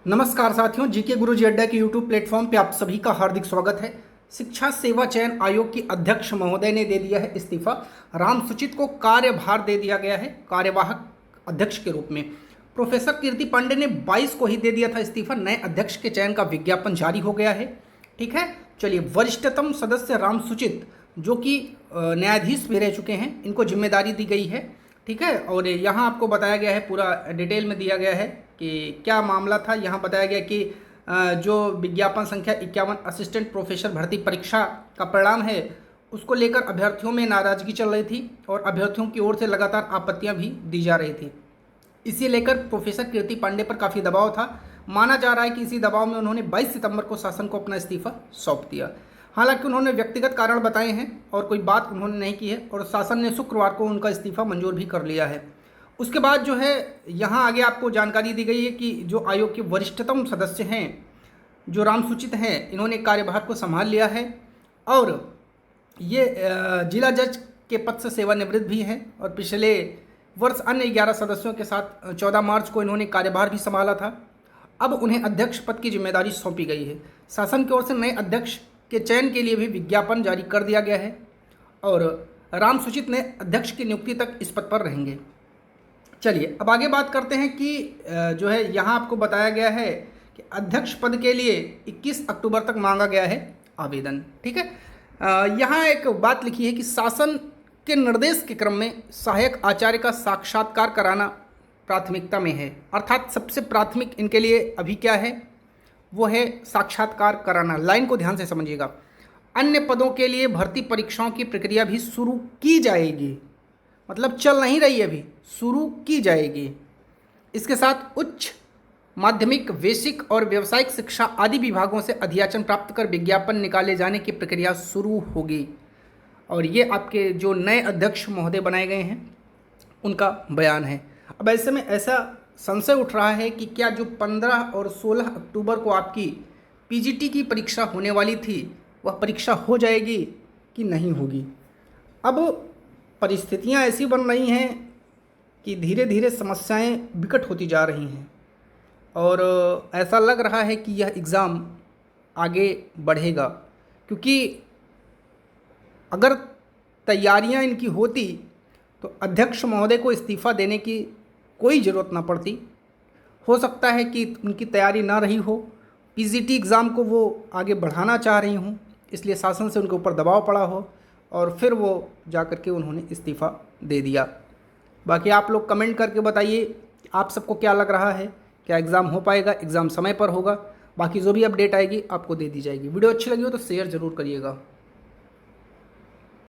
नमस्कार साथियों, जीके गुरुजी अड्डा के यूट्यूब प्लेटफॉर्म पे आप सभी का हार्दिक स्वागत है। शिक्षा सेवा चयन आयोग की अध्यक्ष महोदय ने दे दिया है इस्तीफा। राम सूचित को कार्यभार दे दिया गया है कार्यवाहक अध्यक्ष के रूप में। प्रोफेसर कीर्ति पांडे ने 22 को ही दे दिया था इस्तीफा। नए अध्यक्ष के चयन का विज्ञापन जारी हो गया है। ठीक है, चलिए, वरिष्ठतम सदस्य राम सूचित जो कि न्यायाधीश भी रह चुके हैं, इनको जिम्मेदारी दी गई है। ठीक है, और यहाँ आपको बताया गया है, पूरा डिटेल में दिया गया है कि क्या मामला था। यहाँ बताया गया कि जो विज्ञापन संख्या 51 असिस्टेंट प्रोफेसर भर्ती परीक्षा का परिणाम है, उसको लेकर अभ्यर्थियों में नाराजगी चल रही थी और अभ्यर्थियों की ओर से लगातार आपत्तियां भी दी जा रही थी। इसे लेकर प्रोफेसर कीर्ति पांडे पर काफ़ी दबाव था। माना जा रहा है कि इसी दबाव में उन्होंने 22 सितंबर को शासन को अपना इस्तीफा सौंप दिया। हालांकि उन्होंने व्यक्तिगत कारण बताए हैं और कोई बात उन्होंने नहीं की है, और शासन ने शुक्रवार को उनका इस्तीफा मंजूर भी कर लिया है। उसके बाद जो है, यहाँ आगे आपको जानकारी दी गई है कि जो आयोग के वरिष्ठतम सदस्य हैं, जो राम सूचित हैं, इन्होंने कार्यभार को संभाल लिया है और ये जिला जज के पद से सेवानिवृत्त भी हैं। और पिछले वर्ष अन्य 11 सदस्यों के साथ 14 मार्च को इन्होंने कार्यभार भी संभाला था। अब उन्हें अध्यक्ष पद की जिम्मेदारी सौंपी गई है। शासन की ओर से नए अध्यक्ष के चयन के लिए भी विज्ञापन जारी कर दिया गया है और राम सूचित ने अध्यक्ष की नियुक्ति तक इस पद पर रहेंगे। चलिए, अब आगे बात करते हैं कि जो है, यहाँ आपको बताया गया है कि अध्यक्ष पद के लिए 21 अक्टूबर तक मांगा गया है आवेदन। ठीक है, यहाँ एक बात लिखी है कि शासन के निर्देश के क्रम में सहायक आचार्य का साक्षात्कार कराना प्राथमिकता में है। अर्थात सबसे प्राथमिक इनके लिए अभी क्या है, वो है साक्षात्कार कराना। लाइन को ध्यान से समझिएगा। अन्य पदों के लिए भर्ती परीक्षाओं की प्रक्रिया भी शुरू की जाएगी, मतलब चल नहीं रही है, अभी शुरू की जाएगी। इसके साथ उच्च माध्यमिक, बेसिक और व्यावसायिक शिक्षा आदि विभागों से अधियाचन प्राप्त कर विज्ञापन निकाले जाने की प्रक्रिया शुरू होगी। और ये आपके जो नए अध्यक्ष महोदय बनाए गए हैं, उनका बयान है। अब ऐसे में ऐसा संशय उठ रहा है कि क्या जो 15 और 16 अक्टूबर को आपकी पीजीटी की परीक्षा होने वाली थी, वह परीक्षा हो जाएगी कि नहीं होगी। अब परिस्थितियां ऐसी बन रही हैं कि धीरे धीरे समस्याएं विकट होती जा रही हैं और ऐसा लग रहा है कि यह एग्ज़ाम आगे बढ़ेगा, क्योंकि अगर तैयारियां इनकी होती तो अध्यक्ष महोदय को इस्तीफ़ा देने की कोई ज़रूरत ना पड़ती। हो सकता है कि उनकी तैयारी ना रही हो, पीजीटी एग्ज़ाम को वो आगे बढ़ाना चाह रही हूँ, इसलिए शासन से उनके ऊपर दबाव पड़ा हो और फिर वो जा कर के उन्होंने इस्तीफ़ा दे दिया। बाकी आप लोग कमेंट करके बताइए आप सबको क्या लग रहा है, क्या एग्ज़ाम हो पाएगा, एग्ज़ाम समय पर होगा। बाकी जो भी अपडेट आएगी आपको दे दी जाएगी। वीडियो अच्छी लगी हो तो शेयर ज़रूर करिएगा।